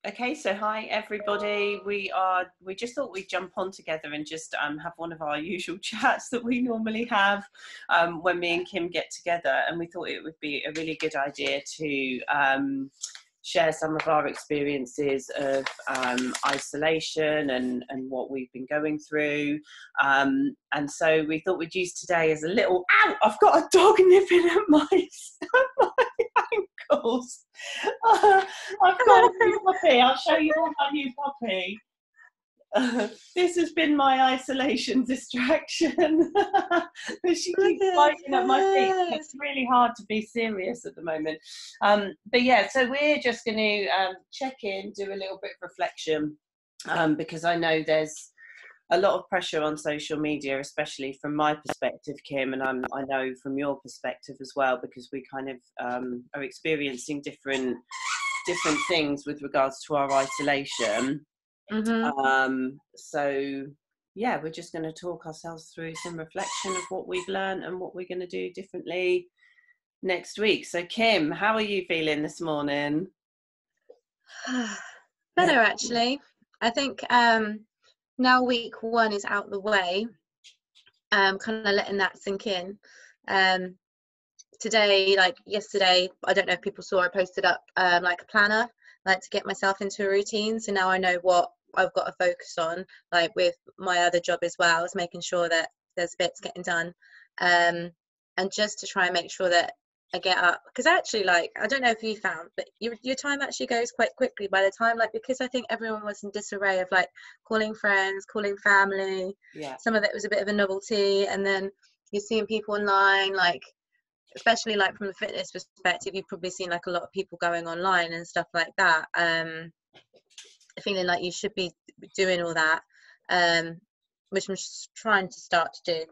Okay, so hi everybody. We just thought we'd jump on together and just have one of our usual chats that we normally have when me and Kim get together, and we thought it would be a really good idea to share some of our experiences of isolation and what we've been going through. And so we thought we'd use today as a little, ow, I've got a dog nipping at my ankles. I've got a new puppy. I'll show you all my new puppy. This has been my isolation distraction. She keeps biting at my feet. It's really hard to be serious at the moment. But yeah, so we're just going to check in, do a little bit of reflection, because I know there's a lot of pressure on social media, especially from my perspective, Kim, and I know from your perspective as well, because we kind of are experiencing different things with regards to our isolation. So yeah, we're just going to talk ourselves through some reflection of what we've learned and what we're going to do differently next week. So Kim, how are you feeling this morning? Better, actually. I think now week one is out the way, kind of letting that sink in. Today, like yesterday, I don't know if people saw, I posted up like a planner, like to get myself into a routine. So now I know what I've got to focus on, like with my other job as well, is making sure that there's bits getting done, and just to try and make sure that I get up, because actually, like, I don't know if you found, but your time actually goes quite quickly by the time, like, because I think everyone was in disarray of like calling friends, calling family. Yeah. Some of it was a bit of a novelty, and then you're seeing people online, like, especially like from the fitness perspective, you've probably seen like a lot of people going online and stuff like that, feeling like you should be doing all that, which I'm just trying to start to do.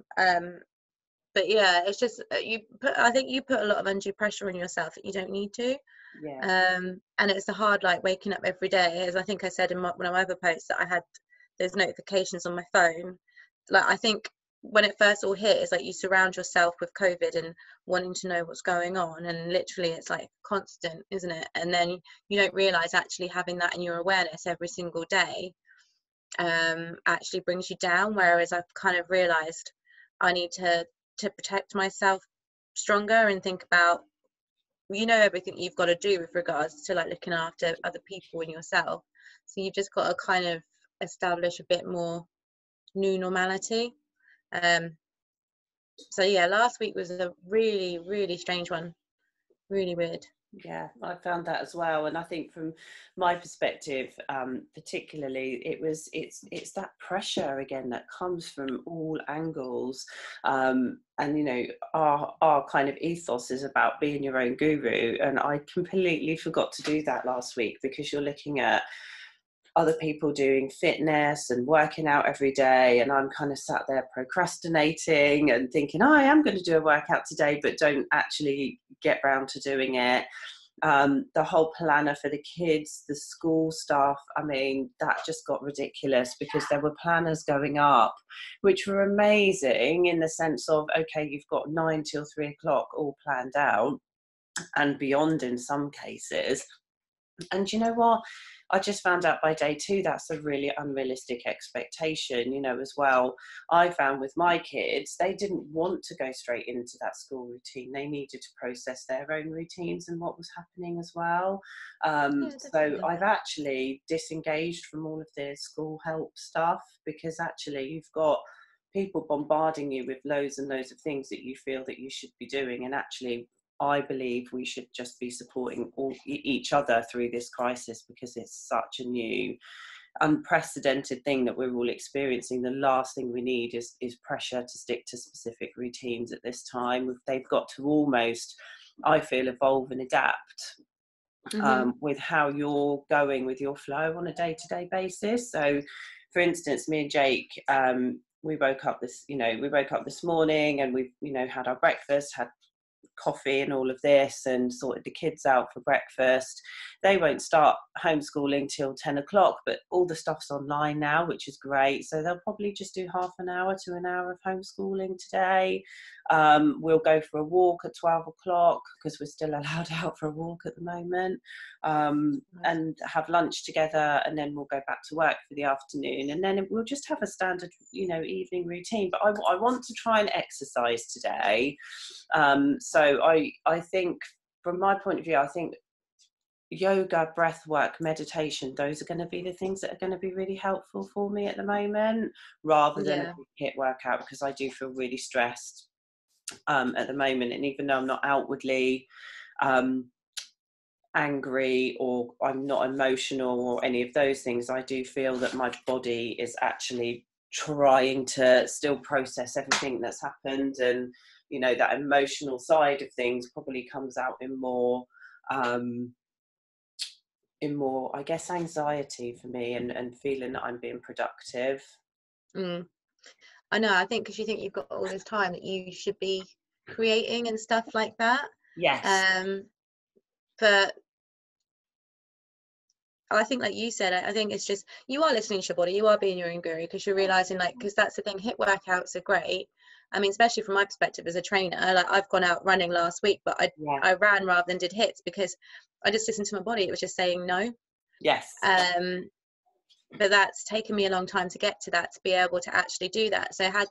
But yeah, it's just I think you put a lot of undue pressure on yourself that you don't need to. Yeah. And it's the hard, like, waking up every day, as I think I said in one of my other posts, that I had those notifications on my phone. Like, I think when it first all hit, it's like you surround yourself with COVID and wanting to know what's going on, and literally it's like constant, isn't it? And then you don't realize actually having that in your awareness every single day actually brings you down. Whereas I've kind of realized I need to protect myself stronger and think about, you know, everything you've got to do with regards to like looking after other people and yourself. So you've just got to kind of establish a bit more new normality. So yeah, last week was a really, really strange one. Really weird. Yeah, I found that as well, and I think from my perspective, particularly, it's that pressure again that comes from all angles, and you know, our kind of ethos is about being your own guru, and I completely forgot to do that last week, because you're looking at other people doing fitness and working out every day, and I'm kind of sat there procrastinating and thinking, oh, I am going to do a workout today, but don't actually get round to doing it. The whole planner for the kids, the school stuff, I mean, that just got ridiculous, because there were planners going up which were amazing in the sense of, okay, you've got 9 till 3 o'clock all planned out and beyond in some cases. And you know what? I just found out by day 2 that's a really unrealistic expectation, you know, as well. I found with my kids, they didn't want to go straight into that school routine. They needed to process their own routines and what was happening as well. So I've actually disengaged from all of the school help stuff, because actually you've got people bombarding you with loads and loads of things that you feel that you should be doing, and actually I believe we should just be supporting each other through this crisis, because it's such a new, unprecedented thing that we're all experiencing. The last thing we need is pressure to stick to specific routines at this time. They've got to almost, I feel, evolve and adapt with how you're going with your flow on a day-to-day basis. So, for instance, me and Jake, we woke up this morning, and we've, you know, had our breakfast, had coffee and all of this and sorted the kids out for breakfast. They won't start homeschooling till 10 o'clock, but all the stuff's online now, which is great. So they'll probably just do half an hour to an hour of homeschooling today. We'll go for a walk at 12 o'clock because we're still allowed out for a walk at the moment, and have lunch together, and then we'll go back to work for the afternoon, and then we'll just have a standard, evening routine. But I want to try and exercise today. So I think, from my point of view, I think yoga, breath work, meditation, those are going to be the things that are going to be really helpful for me at the moment, rather than a HIIT workout, because I do feel really stressed at the moment. And even though I'm not outwardly angry, or I'm not emotional or any of those things, I do feel that my body is actually trying to still process everything that's happened, and that emotional side of things probably comes out in more I guess anxiety for me, and feeling that I'm being productive. I know, I think because you think you've got all this time that you should be creating and stuff like that. Yes. But I think, like you said, I think it's just, you are listening to your body, you are being your own guru, because you're realizing, because that's the thing, HIIT workouts are great. I mean, especially from my perspective as a trainer, I've gone out running last week, but I ran rather than did HIITs because I just listened to my body. It was just saying no. Yes. But that's taken me a long time to get to that, to be able to actually do that. So had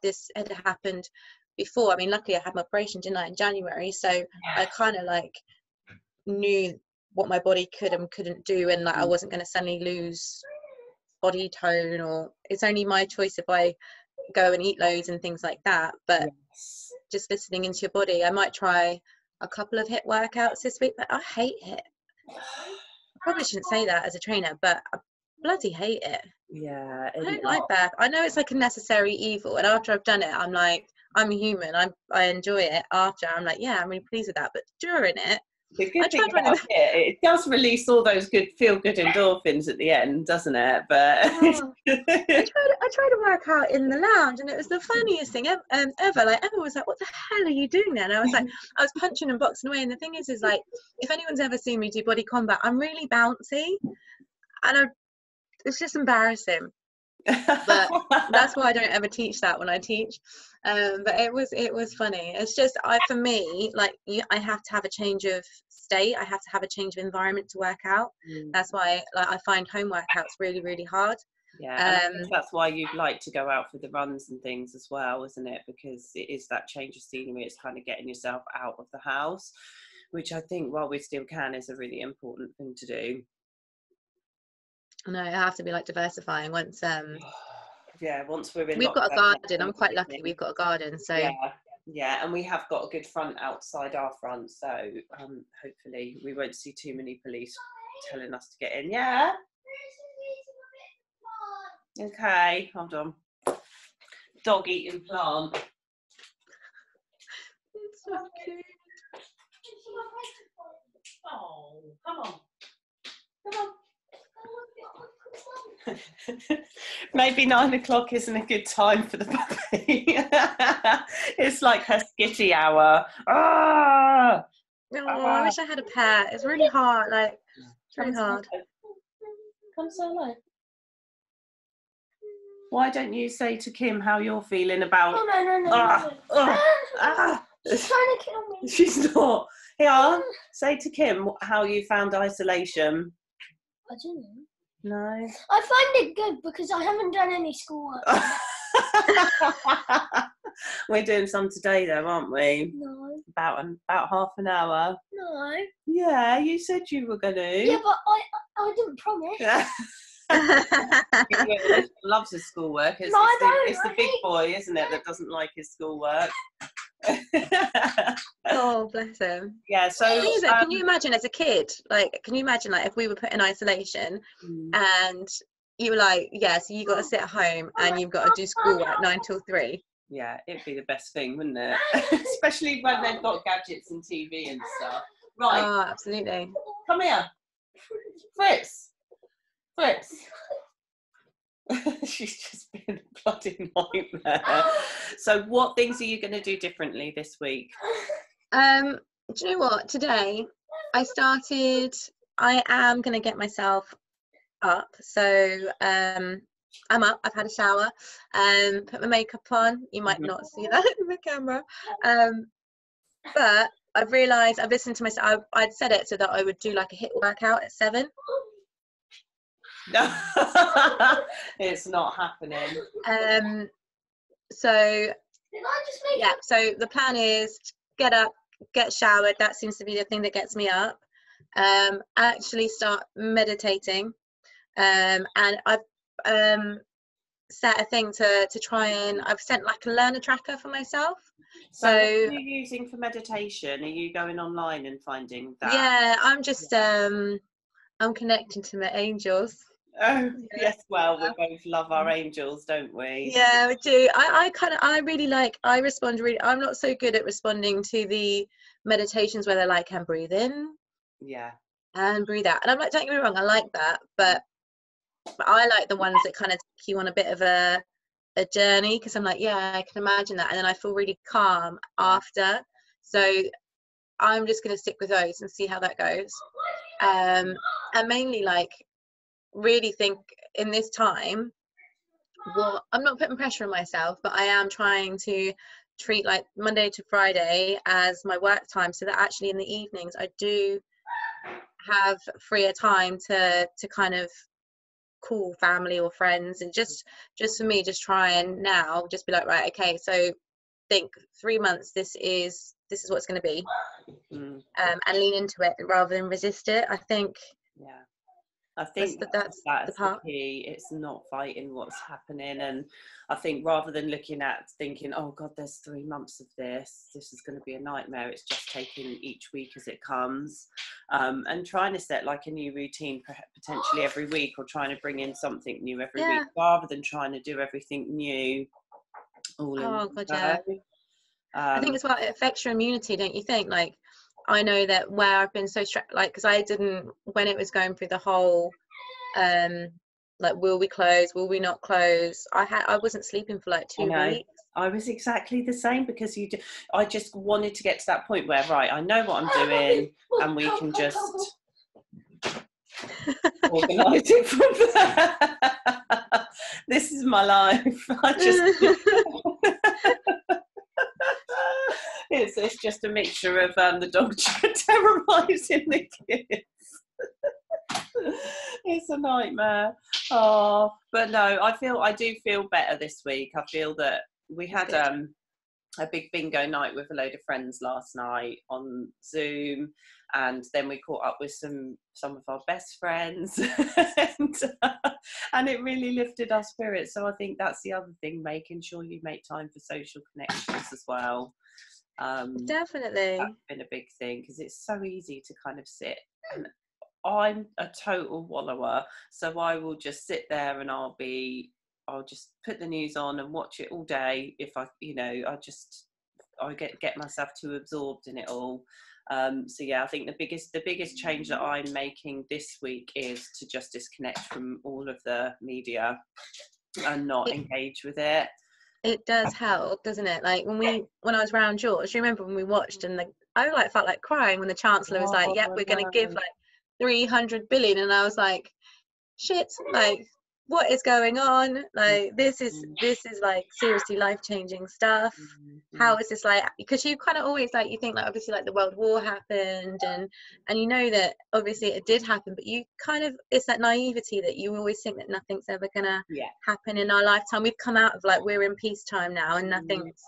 happened before, I mean, luckily I had my operation, didn't I, in January, so I kind of knew what my body could and couldn't do, and I wasn't going to suddenly lose body tone, or it's only my choice if I go and eat loads and things like that. But just listening into your body, I might try a couple of HIIT workouts this week, but I hate HIIT. I probably shouldn't say that as a trainer, but I bloody hate it. Yeah, I don't like that. I know it's like a necessary evil, and after I've done it, I'm like, I'm human, I enjoy it. After, I'm like, yeah, I'm really pleased with that, but during it, the good thing about it does release all those feel-good endorphins at the end, doesn't it? But I tried to work out in the lounge, and it was the funniest thing ever. Emma was like, "What the hell are you doing there?" And I was like, I was punching and boxing away. And the thing is if anyone's ever seen me do body combat, I'm really bouncy, and it's just embarrassing. But that's why I don't ever teach that when I teach. But it was funny. It's just, for me, I have to have a change of state. I have to have a change of environment to work out. That's why I find home workouts really, really hard. Yeah, and that's why you'd like to go out for the runs and things as well, isn't it? Because it is that change of scenery. It's kind of getting yourself out of the house, which I think, while we still can, is a really important thing to do. No, I have to be diversifying once. Once we're in. We've got a garden. I'm quite lucky. We've got a garden, so yeah, and we have got a good front outside our front, so hopefully we won't see too many police telling us to get in. Yeah. Okay, hold on. Dog eating plant. It's so cute. Oh, come on. Come on. Maybe 9 o'clock isn't a good time for the puppy. It's like her skitty hour. I wish I had a pet. It's really hard. It's really hard. Come solo. Why don't you say to Kim how you're feeling about? No. She's trying to kill me. She's not. Here, say to Kim how you found isolation. I don't know. No. I find it good because I haven't done any schoolwork. We're doing some today though, aren't we? No. About half an hour. No. Yeah, you said you were going to. Yeah, but I didn't promise. He loves his schoolwork. It's the big boy, isn't it, that doesn't like his schoolwork. Oh, bless him. Yeah, so can you imagine as a kid, can you imagine if we were put in isolation and you were so you got to sit at home and you've got to do schoolwork 9 till 3? Yeah, it'd be the best thing, wouldn't it? Especially when they've got gadgets and TV and stuff. Right. Oh, absolutely. Come here. Fritz. She's just been a bloody nightmare. So what things are you going to do differently this week? Do you know what? Today I am going to get myself up. So I'm up. I've had a shower, put my makeup on. You might not see that in the camera. But I've realised, I've listened to myself, I'd set it so that I would do like a HIIT workout at 7. It's not happening. So yeah, so the plan is get up, get showered. That seems to be the thing that gets me up. Actually start meditating. And I've set a thing to try, and I've sent like a learner tracker for myself. So what are you using for meditation? Are you going online and finding that? Yeah, I'm just I'm connecting to my angels. Oh yes, well, we both love our angels, don't we? Yeah, we do. I really like, I respond really, I'm not so good at responding to the meditations where they're like, and breathe in, yeah, and breathe out, and I'm like, don't get me wrong, I like that, but I like the ones that kind of take you on a bit of a journey, because I'm like, yeah, I can imagine that, and then I feel really calm after. So I'm just going to stick with those and see how that goes. And mainly like really think in this time, well, I'm not putting pressure on myself, but I am trying to treat like Monday to Friday as my work time, so that actually in the evenings I do have freer time to kind of call family or friends, and just for me, just try and now just be like, right, okay, so think 3 months, this is what it's going to be. And lean into it rather than resist it. I think that's the key. It's not fighting what's happening, and I think rather than looking at thinking, oh god, there's 3 months of this is going to be a nightmare, it's just taking each week as it comes, and trying to set like a new routine potentially every week, or trying to bring in something new every week, rather than trying to do everything new all in one go. I think it's it affects your immunity, don't you think? Like, I know that where I've been so stressed, like, because I didn't, when it was going through the whole like, will we close, will we not close, I wasn't sleeping for like 2 weeks. I was exactly the same, because I just wanted to get to that point where, right, I know what I'm doing, and we can just organise it from there. This is my life. It's just a mixture of the dog terrorising the kids. It's a nightmare. Oh, but no, I do feel better this week. I feel that we had a big bingo night with a load of friends last night on Zoom, and then we caught up with some of our best friends, and it really lifted our spirits. So I think that's the other thing, making sure you make time for social connections as well. Definitely, that's been a big thing, because it's so easy to kind of sit, and I'm a total wallower, so I will just sit there and I'll just put the news on and watch it all day. If I get myself too absorbed in it all. So yeah, I think the biggest change that I'm making this week is to just disconnect from all of the media and not engage with it. It does help, doesn't it? Like when I was around George, you remember when we watched, and I felt like crying when the Chancellor was like, yep, we're going to give like 300 billion, and I was like, shit, like, what is going on? Like, this is like seriously life-changing stuff. How is this, like, because you kind of always, like, you think like obviously like the World War happened, and you know that obviously it did happen, but you kind of, it's that naivety that you always think that nothing's ever gonna happen in our lifetime. We've come out of like, we're in peacetime now, and nothing's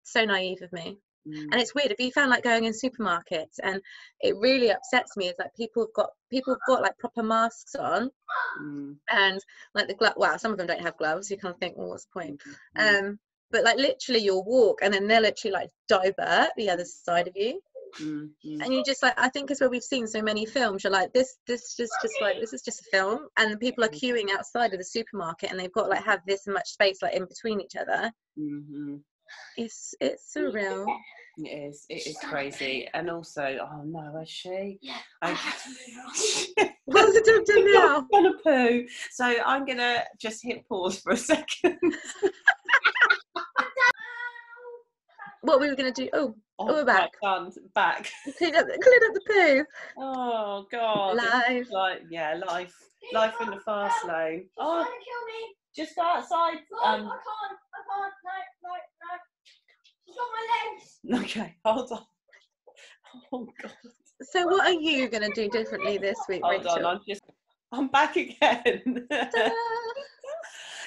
so naive of me. And it's weird, if you found like going in supermarkets, and it really upsets me, is like people have got like proper masks on, and like the glove, well, some of them don't have gloves, you kind of think, well, what's the point? But like literally you'll walk, and then they'll literally like divert the other side of you, and you just like, I think it's where we've seen so many films, you're like, this is just a film, and people are queuing outside of the supermarket, and they've got like have this much space like in between each other. It's surreal. It is crazy. And also, oh no, is she? Yeah. What's the dog doing now? I'm gonna poo. So I'm gonna just hit pause for a second. what we were going to do. Oh, we're back. Right, done. Back. Clean up the poo. Oh God. Life. Life in the fast lane. Oh, Trying to kill me. just go outside. No, I can't. No. She's got my legs. Okay, hold on. Oh God. So what are you going to do differently this week, Hold Rachel? on, I'm back again.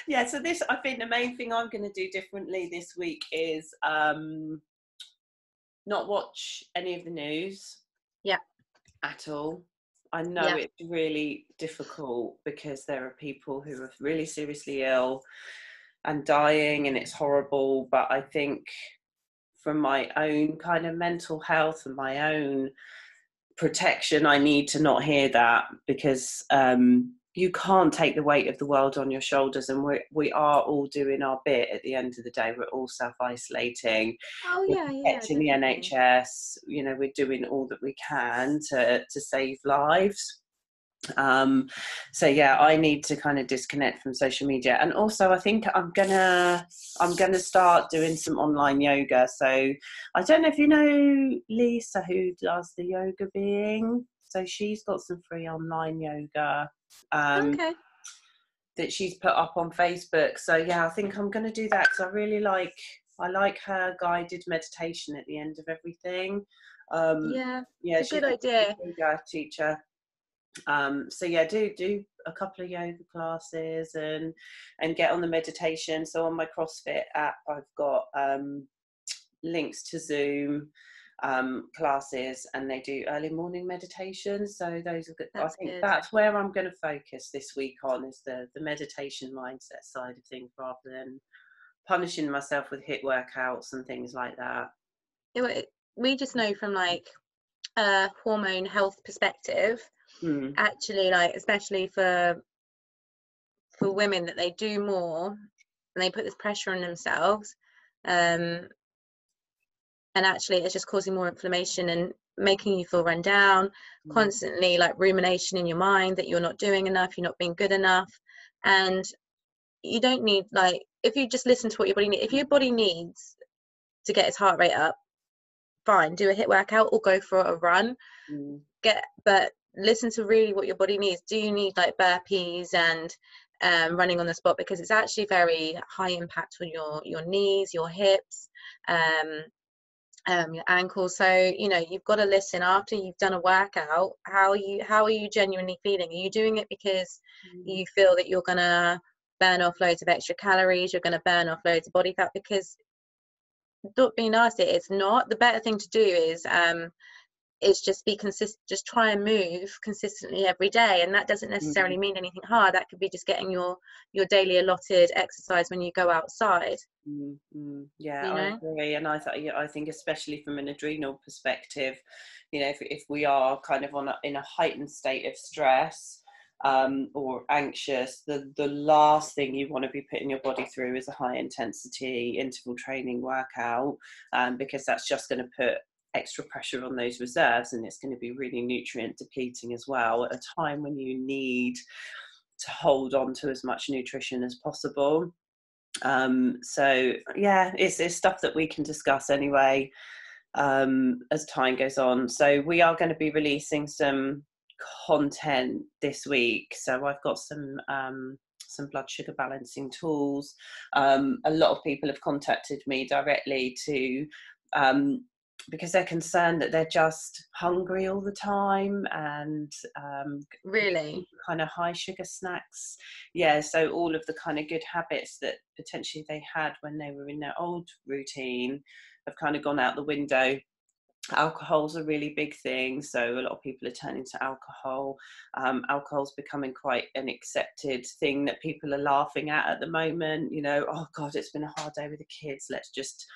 Yeah, so I think the main thing I'm going to do differently this week is not watch any of the news. Yeah. At all. I know it's really difficult because there are people who are really seriously ill and dying, and it's horrible. But I think from my own kind of mental health and my own protection, I need to not hear that, because you can't take the weight of the world on your shoulders, and we are all doing our bit at the end of the day. We're all self-isolating. We're protecting the NHS. You know, we're doing all that we can to save lives. So yeah, I need to kind of disconnect from social media, and also I think I'm gonna start doing some online yoga. So I don't know if you know Lisa, who does the yoga being. So she's got some free online yoga that she's put up on Facebook. So yeah, I think I'm going to do that, because I really like her guided meditation at the end of everything. It's a good idea. A yoga teacher. So yeah, do a couple of yoga classes and get on the meditation. So on my CrossFit app, I've got links to Zoom classes, and they do early morning meditation. So those are good. I think that's where I'm going to focus this week on, is the meditation mindset side of things, rather than punishing myself with HIIT workouts and things like that. We just know from like a hormone health perspective, actually, like especially for women, that they do more and they put this pressure on themselves, and actually it's just causing more inflammation and making you feel run down, constantly like rumination in your mind that you're not doing enough, you're not being good enough. And you don't need, like, if you just listen to what your body needs, if your body needs to get its heart rate up, fine, do a HIIT workout or go for a run. But listen to really what your body needs. Do you need like burpees and running on the spot? Because it's actually very high impact on your knees, your hips, your ankles. So you know, you've got to listen after you've done a workout. How are you genuinely feeling? Are you doing it because you feel that you're gonna burn off loads of extra calories, you're gonna burn off loads of body fat? Because, not being nasty, it's not. The better thing to do is just be consistent, just try and move consistently every day. And that doesn't necessarily mean anything hard. That could be just getting your daily allotted exercise when you go outside. Yeah, you know? I agree. And I think especially from an adrenal perspective, you know, if we are kind of in a heightened state of stress or anxious, the last thing you want to be putting your body through is a high intensity interval training workout, because that's just going to put extra pressure on those reserves, and it's going to be really nutrient depleting as well, at a time when you need to hold on to as much nutrition as possible. So yeah, it's stuff that we can discuss anyway as time goes on. So we are going to be releasing some content this week. So I've got some blood sugar balancing tools. A lot of people have contacted me directly to because they're concerned that they're just hungry all the time, and really kind of high sugar snacks. Yeah, so all of the kind of good habits that potentially they had when they were in their old routine have kind of gone out the window. Alcohol's a really big thing, so a lot of people are turning to alcohol. Alcohol's becoming quite an accepted thing that people are laughing at the moment. You know, oh God, it's been a hard day with the kids, let's just,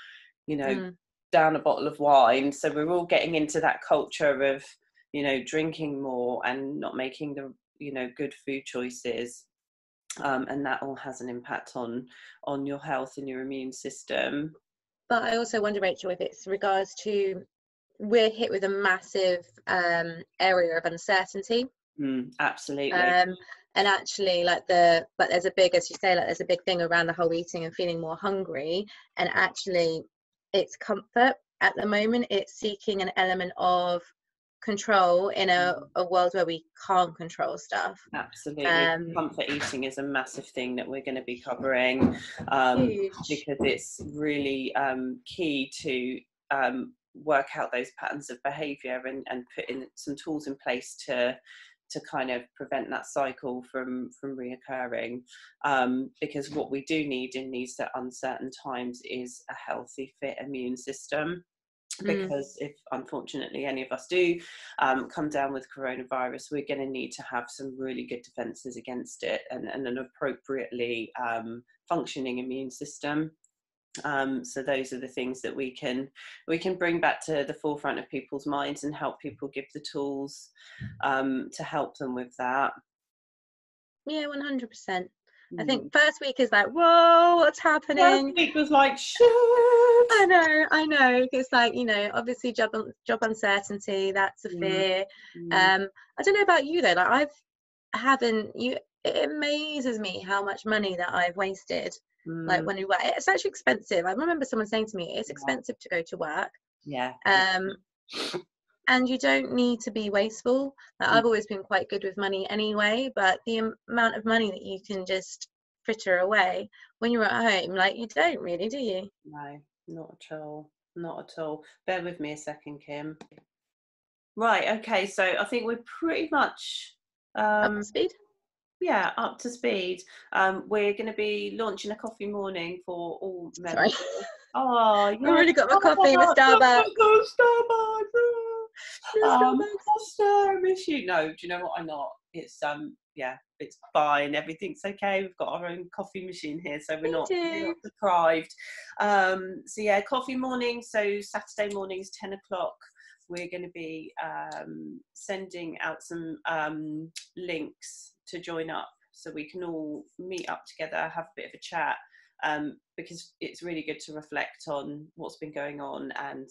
you know, down a bottle of wine. So we're all getting into that culture of, you know, drinking more and not making the, you know, good food choices, and that all has an impact on your health and your immune system. But I also wonder, Rachel, if it's regards to, we're hit with a massive area of uncertainty. Absolutely. And actually, like there's a big, as you say, like there's a big thing around the whole eating and feeling more hungry. And actually, it's comfort. At the moment, it's seeking an element of control in a world where we can't control stuff. Absolutely. Comfort eating is a massive thing that we're going to be covering, because it's really key to work out those patterns of behaviour and put in some tools in place to kind of prevent that cycle from reoccurring, because what we do need in these uncertain times is a healthy, fit immune system. Because if unfortunately any of us do come down with coronavirus, we're going to need to have some really good defences against it, and an appropriately functioning immune system. So those are the things that we can bring back to the forefront of people's minds and help people, give the tools to help them with that. Yeah, 100%. I think first week is like, whoa, what's happening? First week was like, shit. I know. It's like, you know, obviously job uncertainty, that's a fear. I don't know about you though, like it amazes me how much money that I've wasted. Like when we work, it's actually expensive. I remember someone saying to me, it's expensive to go to work. Yeah. And you don't need to be wasteful. Like, I've always been quite good with money anyway, but the amount of money that you can just fritter away when you're at home, like, you don't really, do you? No, not at all. Not at all. Bear with me a second, Kim. Right, okay, so I think we're pretty much Up to speed? Yeah, up to speed. We're going to be launching a coffee morning for all members. Sorry. Oh, yeah. I've already got my coffee with Starbucks. Costa, I miss you. No, do you know what? I'm not. It's yeah, it's fine. Everything's okay. We've got our own coffee machine here, so we're not deprived. So yeah, coffee morning. So Saturday mornings, 10 o'clock. We're going to be sending out some links to join up, so we can all meet up together, have a bit of a chat, because it's really good to reflect on what's been going on and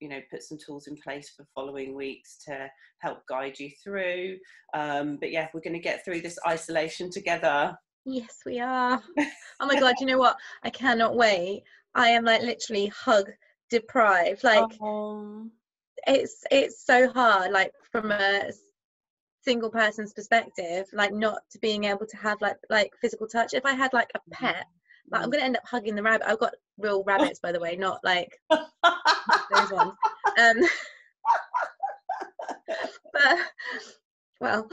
you know, put some tools in place for following weeks to help guide you through. But yeah, we're going to get through this isolation together. Yes, we are. Oh my God, you know what? I cannot wait. I am like literally hug deprived. Like, it's so hard, like from a single person's perspective, like not being able to have like physical touch. If I had like a pet, like I'm gonna end up hugging the rabbit. I've got real rabbits, by the way, not like those ones. But well,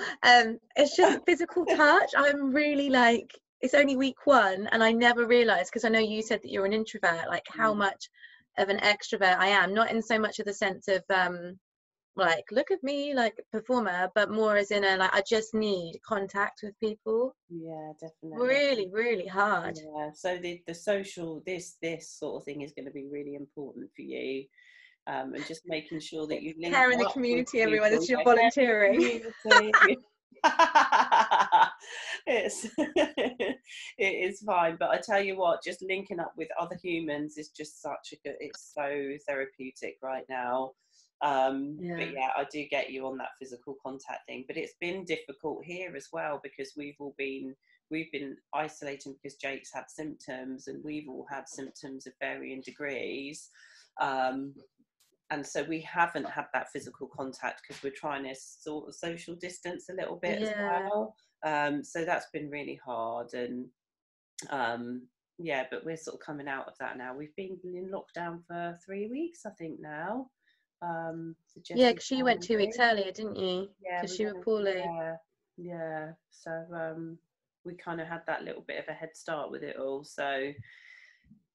it's just physical touch. I'm really like, it's only week 1 and I never realized, because I know you said that you're an introvert, like how much of an extrovert I am, not in so much of the sense of like, look at me, like performer, but more as in a like, I just need contact with people. Yeah, definitely. Really, really hard. Yeah, so the social, this sort of thing is going to be really important for you, and just making sure that you link care in the community, everyone, that you're volunteering. It's it is fine, but I tell you what, just linking up with other humans is just such a good, it's so therapeutic right now. But yeah, I do get you on that physical contact thing, but it's been difficult here as well, because we've been isolating because Jake's had symptoms and we've all had symptoms of varying degrees, and so we haven't had that physical contact because we're trying to sort of social distance a little bit as well. So that's been really hard, and yeah, but we're sort of coming out of that now. We've been in lockdown for 3 weeks, I think now. Yeah, because you went 2 weeks earlier, didn't you? Yeah, because you were poorly. Yeah. So we kind of had that little bit of a head start with it all. So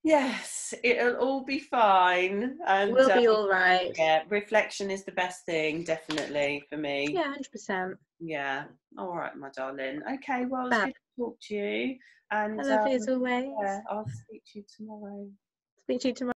yes, it'll all be fine, and we'll be all right. Yeah, reflection is the best thing, definitely, for me. Yeah, 100%. Yeah. All right, my darling. Okay, well, it's good to talk to you, and I love you as always. yeah, I'll speak to you tomorrow. Speak to you tomorrow.